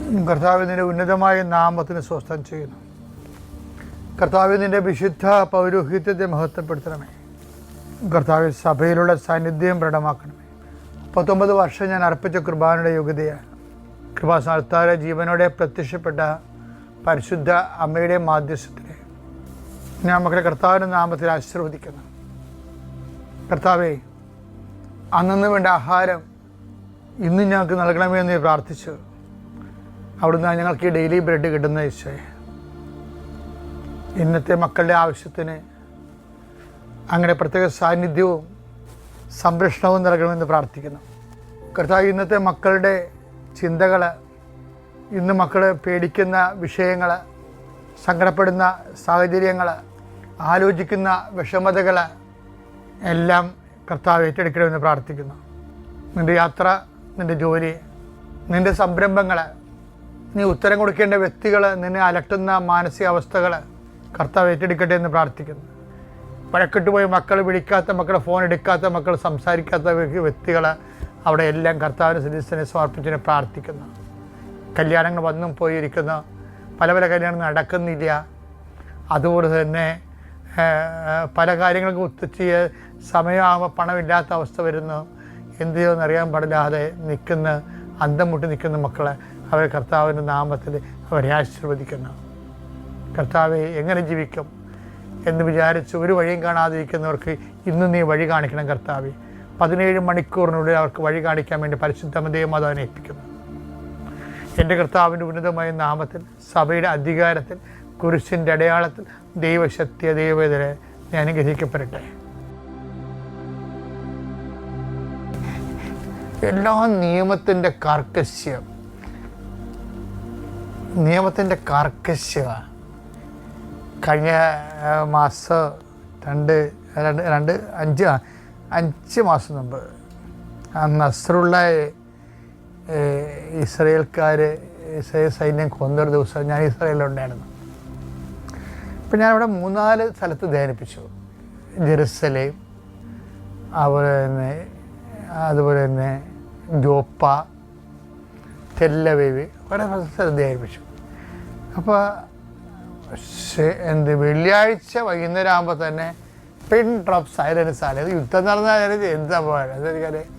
കർത്താവ് നിൻ്റെ ഉന്നതമായ നാമത്തിന് സ്വസ്ഥം ചെയ്യുന്നു. കർത്താവ് നിൻ്റെ വിശുദ്ധ പൗരോഹിത്യത്തെ മഹത്വപ്പെടുത്തണമേ. കർത്താവ് സഭയിലുള്ള സാന്നിധ്യം പ്രകടമാക്കണമേ. 19 വർഷം ഞാൻ അർപ്പിച്ച കൃപാനയുടെ യോഗ്യതയാണ്. കൃപാസ്ഥാനത്താര ജീവനോടെ പ്രത്യക്ഷപ്പെട്ട പരിശുദ്ധ അമ്മയുടെ മാധ്യസ്ഥത്തിലെ ഞാൻ മക്കളെ കർത്താവിൻ്റെ നാമത്തിൽ ആശീർവദിക്കുന്നു. കർത്താവെ, അന്നു വേണ്ട ആഹാരം ഇന്ന് ഞങ്ങൾക്ക് നൽകണമേ എന്ന് പ്രാർത്ഥിച്ചു. അവിടുന്ന് ഞങ്ങൾക്ക് ഈ ഡെയിലി ബ്രെഡ് കിട്ടുന്ന ഈശോയെ, ഇന്നത്തെ മക്കളുടെ ആവശ്യത്തിന് അങ്ങനെ പ്രത്യേക സാന്നിധ്യവും സംരക്ഷണവും നൽകണമെന്ന് പ്രാർത്ഥിക്കുന്നു. കർത്താവ്, ഇന്നത്തെ മക്കളുടെ ചിന്തകൾ, ഇന്ന് മക്കൾ പേടിക്കുന്ന വിഷയങ്ങൾ, സങ്കടപ്പെടുന്ന സാഹചര്യങ്ങൾ, ആലോചിക്കുന്ന വിഷമതകൾ എല്ലാം കർത്താവ് ഏറ്റെടുക്കണമെന്ന് പ്രാർത്ഥിക്കുന്നു. നിൻ്റെ യാത്ര, നിൻ്റെ ജോലി, നിൻ്റെ സംരംഭങ്ങൾ, നീ ഉത്തരം കൊടുക്കേണ്ട വ്യക്തികൾ, നിന്നെ അലട്ടുന്ന മാനസികാവസ്ഥകൾ കർത്താവ് ഏറ്റെടുക്കട്ടെ എന്ന് പ്രാർത്ഥിക്കുന്നു. വഴക്കിട്ട് പോയി മക്കൾ വിളിക്കാത്ത മക്കൾ, ഫോൺ എടുക്കാത്ത മക്കൾ, സംസാരിക്കാത്ത വ്യക്തികൾ, അവിടെ എല്ലാം കർത്താവിന് സന്നിധിനെ സമർപ്പിച്ചതിനെ പ്രാർത്ഥിക്കുന്നു. കല്യാണങ്ങൾ വന്നും പോയിരിക്കുന്നു, പല പല കല്യാണം നടക്കുന്നില്ല. അതുപോലെ തന്നെ പല കാര്യങ്ങൾക്കും ഒത്തുചെയ്യ സമയമാകുമ്പോൾ പണമില്ലാത്ത അവസ്ഥ വരുന്നു. എന്ത് ചെയ്യുമെന്ന് അറിയാൻ പാടില്ലാതെ നിൽക്കുന്ന, അന്തം മുട്ടി നിൽക്കുന്ന മക്കളെ അവരെ കർത്താവിൻ്റെ നാമത്തിൽ അവരെ ആശീർവദിക്കുന്നു. കർത്താവെ, എങ്ങനെ ജീവിക്കും എന്ന് വിചാരിച്ച് ഒരു വഴിയും കാണാതിരിക്കുന്നവർക്ക് ഇന്ന് നീ വഴി കാണിക്കണം കർത്താവെ. 17 മണിക്കൂറിനുള്ളിൽ അവർക്ക് വഴി കാണിക്കാൻ വേണ്ടി പരിശുദ്ധമതയും അതിനെ ഏൽപ്പിക്കുന്നു. എൻ്റെ കർത്താവിൻ്റെ ഉന്നതമായ നാമത്തിൽ, സഭയുടെ അധികാരത്തിൽ, കുരിശിൻ്റെ അടയാളത്തിൽ, ദൈവശക്തിയ ദൈവവേദനെ ഞാൻ അനുഗ്രഹിക്കപ്പെടട്ടെ. എല്ലാ നിയമത്തിൻ്റെ കാർക്കശ്യം കഴിഞ്ഞ മാസം 5 മാസം മുമ്പ് നസ്രുള്ള ഇസ്രയേൽ സൈന്യം കൊന്നൊരു ദിവസം ഞാൻ ഇസ്രയേലിലുണ്ടായിരുന്നു. ഇപ്പം ഞാനിവിടെ 3-4 സ്ഥലത്ത് ധ്യാനിപ്പിച്ചു. ജെറുസലേം, അതുപോലെ തന്നെ ജോപ്പ, തെല്ലവീവ്, കുറേ സ്ഥലത്ത് ധ്യാനിപ്പിച്ചു. അപ്പോൾ വെള്ളിയാഴ്ച വൈകുന്നേരം ആകുമ്പോൾ തന്നെ പിൻ ഡ്രോപ്പ് സൈലൻസ് ആണ്. ഇത് യുദ്ധം നടന്നാൽ എന്താ പോകാൻ അതെനിക്കറിയാം.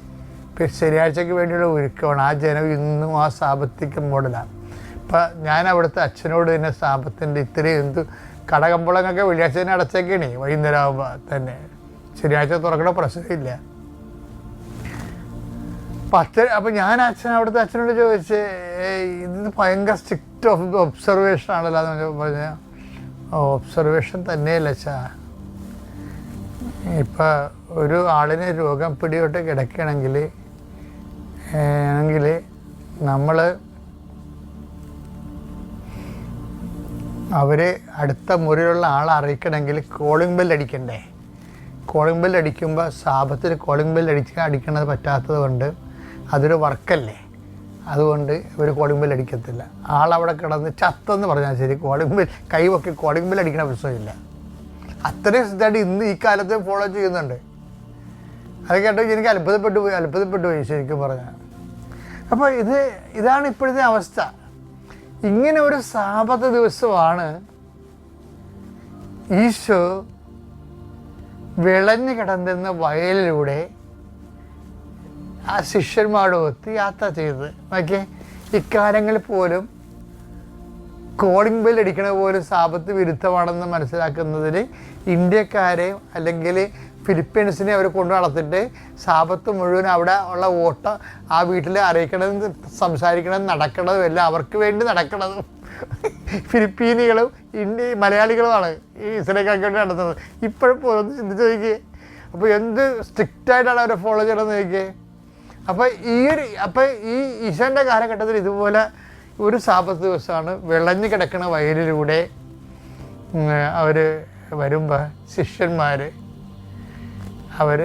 ഇപ്പം ശനിയാഴ്ചയ്ക്ക് വേണ്ടിയുള്ള ഒരുക്കമാണ്. ആ ജനം ഇന്നും ആ സാമ്പത്തിക മോഡലാണ്. ഇപ്പം ഞാൻ അവിടുത്തെ അച്ഛനോട് തന്നെ സാമ്പത്തിൻ്റെ ഇത്രയും കടകമ്പോളങ്ങളൊക്കെ വെള്ളിയാഴ്ച തന്നെ അടച്ചേക്കണേ. വൈകുന്നേരം ആകുമ്പോൾ തന്നെ ശനിയാഴ്ച തുറക്കണ പ്രശ്നമില്ല. അപ്പം ഞാൻ അവിടുത്തെ അച്ഛനോട് ചോദിച്ച്, ഇത് ഭയങ്കര സ്ട്രിക്റ്റ് ഒബ്സർവേഷൻ ആണല്ലോ എന്ന് പറഞ്ഞാൽ, ഒബ്സർവേഷൻ തന്നെയല്ല അച്ഛാ. ഇപ്പം ഒരു ആളിന് രോഗം പിടിപെട്ട് കിടക്കുകയാണെങ്കിൽ നമ്മൾ അവർ അടുത്ത മുറിയിലുള്ള ആളെ അറിയിക്കണമെങ്കിൽ കോളിംഗ് ബെൽ അടിക്കണ്ടേ? കോളിംഗ് ബെൽ അടിക്കുമ്പോൾ സാപത്തിന് കോളിംഗ് ബെൽ അടിക്കണത് പറ്റാത്തത് കൊണ്ട് അതൊരു വർക്കല്ലേ, അതുകൊണ്ട് ഇവർ കോളിംഗ് ബെൽ അടിക്കത്തില്ല. ആളവിടെ കിടന്ന് ചത്തെന്ന് പറഞ്ഞാൽ ശരി, കോളിംഗ് ബെൽ കൈവൊക്കെ കോളിംഗ് ബെൽ അടിക്കണ പ്രശ്നമില്ല. അത്രയും ഇതായിട്ട് ഇന്ന് ഈ കാലത്ത് ഫോളോ ചെയ്യുന്നുണ്ട്. അത് കേട്ടോ എനിക്ക് അത്ഭുതപ്പെട്ടു പോയി ശരിക്കും പറഞ്ഞാൽ. അപ്പോൾ ഇതാണ് ഇപ്പോഴത്തെ അവസ്ഥ. ഇങ്ങനെ ഒരു സാബത്ത് ദിവസമാണ് ഈശോ വിളഞ്ഞു കിടന്നിരുന്ന വയലിലൂടെ ആ ശിഷ്യന്മാരോടൊത്ത് യാത്ര ചെയ്തത്. നോക്കിയേ, ഇക്കാലങ്ങളിൽ പോലും കോളിംഗ് ബെൽ അടിക്കണ പോലും സാപത്ത് വിരുദ്ധമാണെന്ന് മനസ്സിലാക്കുന്നതിൽ ഇന്ത്യക്കാരെയും അല്ലെങ്കിൽ ഫിലിപ്പീൻസിനെ അവർ കൊണ്ടു നടത്തിയിട്ട് സാപത്ത് മുഴുവൻ അവിടെ ഉള്ള ഓട്ടം ആ വീട്ടിൽ അറിയിക്കണതും സംസാരിക്കണതും നടക്കണതും എല്ലാം അവർക്ക് വേണ്ടി നടക്കണതും ഫിലിപ്പീനികളും മലയാളികളുമാണ് ഈ ഇസ്രയേൽക്കാർക്ക് വേണ്ടി നടത്തുന്നത്. ഇപ്പോഴും ഒന്ന് ചിന്തിച്ച് നോക്കിയേ. അപ്പോൾ എന്ത് സ്ട്രിക്റ്റായിട്ടാണ് അവരെ ഫോളോ ചെയ്യണമെന്ന് നോക്കിയേ. അപ്പോൾ ഈ ഈശോൻ്റെ കാലഘട്ടത്തിൽ ഇതുപോലെ ഒരു സാപത്ത് ദിവസമാണ് വിളഞ്ഞു കിടക്കുന്ന വയലിലൂടെ അവർ വരുമ്പോൾ ശിഷ്യന്മാർ അവർ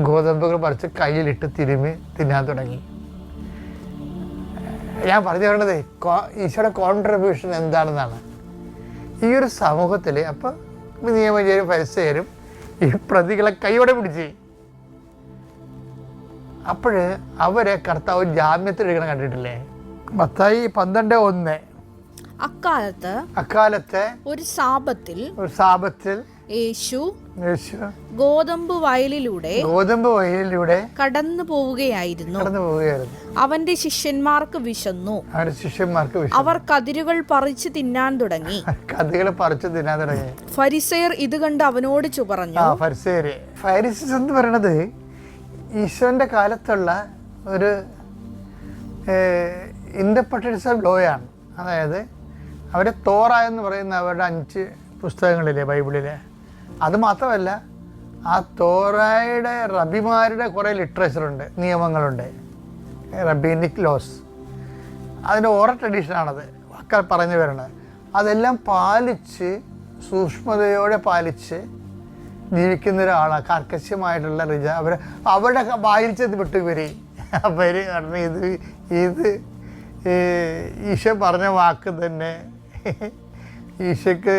ഗോതമ്പുകൾ പറിച്ച് കയ്യിലിട്ട് തിരുമ്മി തിന്നാൻ തുടങ്ങി. ഞാൻ പറഞ്ഞു പറയണത് ഈശോയുടെ കോൺട്രിബ്യൂഷൻ എന്താണെന്നാണ്. ഈ ഒരു സമൂഹത്തിൽ അപ്പോൾ നിയമജരും ഫരിസേയരും ഈ പ്രതികളെ കൈയോടെ പിടിച്ച് അപ്പോൾ അവരെ കർത്താവ് ജാമ്യത്തിലെടുക്കണം കണ്ടിട്ടില്ലേ? മത്തായി 12:1. അക്കാലത്ത് ഒരു സാപത്തിൽ യേശു ഗോതമ്പ് വയലിലൂടെ കടന്നു പോവുകയായിരുന്നു. അവന്റെ ശിഷ്യന്മാർക്ക് വിശന്നു. അവർ കതിരുകൾ പറിച്ചു തിന്നാൻ തുടങ്ങി. ഫരിസേയർ ഇത് കണ്ട് അവനോട് പറഞ്ഞു. ഫരിസീസ് എന്ന് പറയുന്നത് ഈശോന്റെ കാലത്തുള്ള ഒരു ഇന്റർപ്രിട്ടേഷൻ ഓഫ് ലോയാണ്. അതായത് അവരെ തോറ എന്ന് പറയുന്ന അവരുടെ 5 പുസ്തകങ്ങളിലെ ബൈബിളിലെ, അത് മാത്രമല്ല ആ തോറയുടെ റബിമാരുടെ കുറേ ലിറ്ററേച്ചറുണ്ട്, നിയമങ്ങളുണ്ട്, റബീനിക് ലോസ്. അതിൻ്റെ ഓറൽ ട്രഡീഷനാണത് ഒക്കെ പറഞ്ഞു വരണത്. അതെല്ലാം പാലിച്ച് സൂക്ഷ്മതയോടെ പാലിച്ച് ജീവിക്കുന്ന ഒരാളാണ്. കർക്കശമായിട്ടുള്ള അവരുടെ വായിൽ ചെന്ന് വിട്ടു ഇവര് കാരണം ഇത് ഈശോ പറഞ്ഞ വാക്ക് തന്നെ ഈശോക്ക്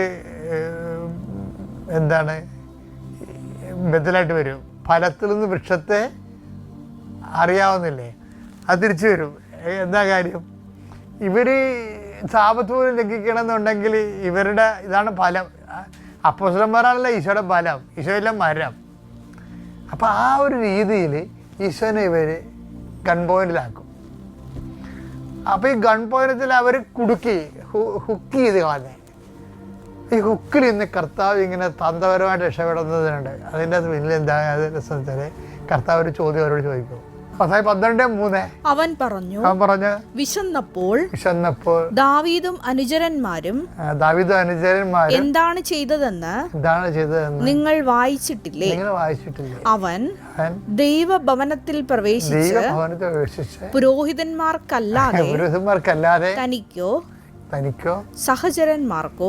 എന്താണ് ബദലായിട്ട് വരും. ഫലത്തിൽ നിന്ന് വൃക്ഷത്തെ അറിയാവുന്നില്ലേ, അത് തിരിച്ചു വരും. എന്താ കാര്യം? ഇവർ സാപത്ത് പോലും ലംഘിക്കണമെന്നുണ്ടെങ്കിൽ ഇവരുടെ ഇതാണ് ഫലം. അപ്പോസ്തലന്മാരാണല്ലോ ഈശോയുടെ ഫലം, ഈശോയിലെ മരം. അപ്പോൾ ആ ഒരു രീതിയിൽ ഈശോനെ ഇവർ ഗൺ പോയിന്റിലാക്കും. അപ്പോൾ ഈ ഗൺ പോയിന്റിൽ അവർ കുടുക്കി ഹുക്ക് ചെയ്ത് കളഞ്ഞേ. ഈ ഹുക്കിൽ ഇന്ന് കർത്താവ് ഇങ്ങനെ തന്ത്രപരമായിട്ട് രക്ഷപ്പെടുന്നതിനുണ്ട്. അതിൻ്റെ അത് പിന്നിൽ എന്താ രസം വെച്ചാൽ കർത്താവ് ഒരു ചോദ്യം അവരോട് ചോദിക്കും. 12:3 അവൻ പറഞ്ഞു വിശന്നപ്പോൾ ദാവീദും അനുചരന്മാരും എന്താണ് ചെയ്തതെന്ന് നിങ്ങൾ വായിച്ചിട്ടില്ലേ? അവൻ ദൈവഭവനത്തിൽ പ്രവേശിച്ച് പുരോഹിതന്മാർക്കല്ലാതെ തനിക്കോ സഹചരന്മാർക്കോ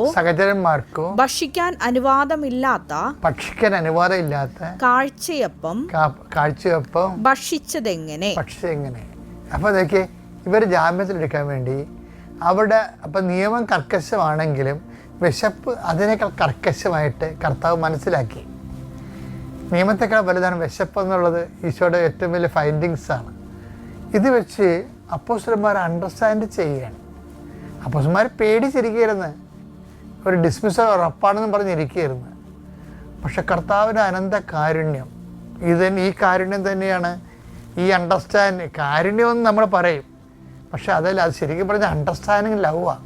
ഭക്ഷിക്കാൻ അനുവാദമില്ലാത്ത കാഴ്ചയപ്പം ഭക്ഷിച്ചതെങ്ങനെ? അപ്പോൾ അതൊക്കെ ഇവർ ജാമ്യത്തിലെടുക്കാൻ വേണ്ടി അവിടെ അപ്പം നിയമം കർക്കശമാണെങ്കിലും വിശപ്പ് അതിനേക്കാൾ കർക്കശമായിട്ട് കർത്താവ് മനസ്സിലാക്കി. നിയമത്തെക്കാൾ വലുതാണ് വിശപ്പ് എന്നുള്ളത് ഈശോയുടെ ഏറ്റവും വലിയ ഫൈൻഡിങ്സാണ്. ഇത് വെച്ച് അപ്പോസ്തലന്മാർ അണ്ടർസ്റ്റാൻഡ് ചെയ്യുകയാണ്. അപ്പോസ്തലന്മാർ പേടിച്ചിരിക്കുകയായിരുന്നു, ഒരു ഡിസ്മിസൽ ഉറപ്പാണെന്ന് പറഞ്ഞിരിക്കുകയായിരുന്നു. പക്ഷെ കർത്താവിൻ്റെ അനന്ത കാരുണ്യം, ഈ കാരുണ്യം തന്നെയാണ് ഈ അണ്ടർസ്റ്റാൻഡ്. കാരുണ്യമെന്ന് നമ്മൾ പറയും, പക്ഷെ അതല്ല, അത് ശരിക്കും പറഞ്ഞാൽ അണ്ടർസ്റ്റാൻഡിങ് ലവാണ്.